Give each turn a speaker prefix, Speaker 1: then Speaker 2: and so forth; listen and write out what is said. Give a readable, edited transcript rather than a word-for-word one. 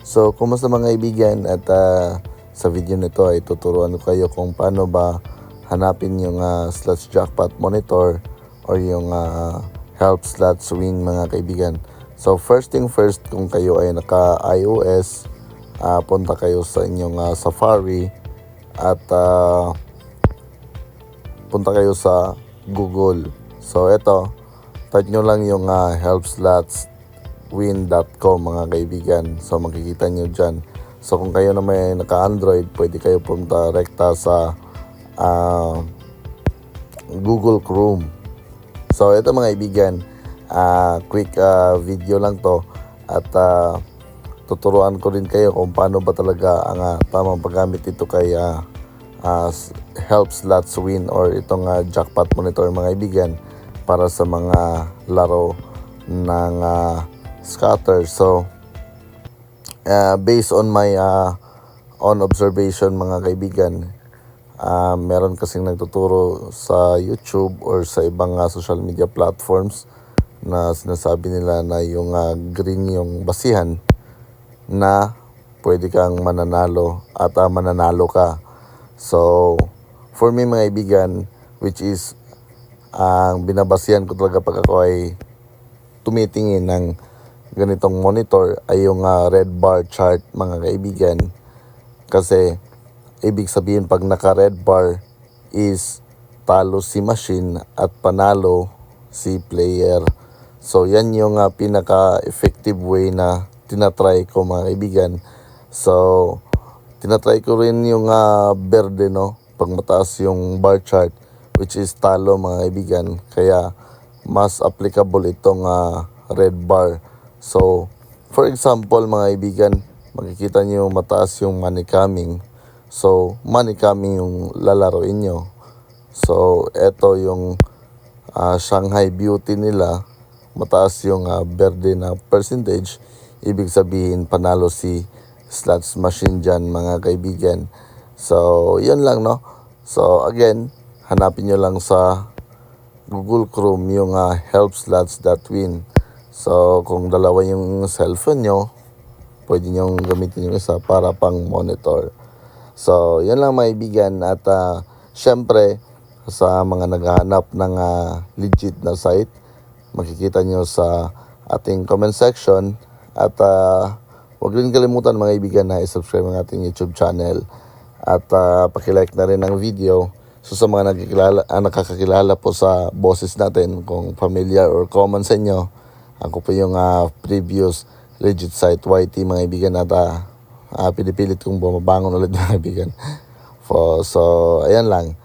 Speaker 1: So, kumusta mga kaibigan? At sa video nito ay tuturuan ko kayo kung paano ba hanapin yung slots jackpot monitor or yung help slots win mga kaibigan. So, first thing first, kung kayo ay naka-iOS, punta kayo sa inyong Safari at punta kayo sa Google. So, ito, type nyo lang yung helpslotswin.com mga kaibigan. So, makikita nyo dyan. So, kung kayo na may naka-Android, pwede kayo punta rekta sa Google Chrome. So, ito mga kaibigan, quick video lang to at tuturuan ko rin kayo kung paano ba talaga ang tamang paggamit ito kay help slots win or itong jackpot monitor mga kaibigan para sa mga laro ng scatter. So, based on my own observation mga kaibigan, meron kasing nagtuturo sa YouTube or sa ibang social media platforms na sinasabi nila na yung green yung basihan na pwede kang mananalo at mananalo ka. So, for me mga kaibigan, which is ang binabasihan ko talaga pag ako ay tumitingin ng ganitong monitor ay yung red bar chart mga kaibigan. Kasi ibig sabihin pag naka red bar is talo si machine at panalo si player. So yan yung pinaka-effective way na tinatry ko mga kaibigan. So tinatry ko rin yung berde, no? Pag mataas yung bar chart, which is talo mga kaibigan. Kaya mas applicable itong red bar. So for example mga kaibigan, makikita nyo mataas yung money coming. So money coming yung lalaroin nyo. So eto yung Shanghai Beauty nila, mataas yung berde na percentage. Ibig sabihin panalo si slots machine dyan mga kaibigan. So yun lang, no? So again, hanapin nyo lang sa Google Chrome yung helpslots.win. So kung dalawa yung cellphone nyo, pwede nyo gamitin yung isa para pang monitor. So yan lang mga kaibigan. At syempre sa mga naghahanap ng legit na site, makikita nyo sa ating comment section. At huwag rin kalimutan mga kaibigan na i-subscribe ang ating YouTube channel at pakilike na rin ang video. So sa mga nakakakilala po sa boses natin, kung familiar or common sa inyo, ako po yung previous legit site YT mga kaibigan at pinipilit kong bumabangon ulit mga kaibigan. So ayan lang.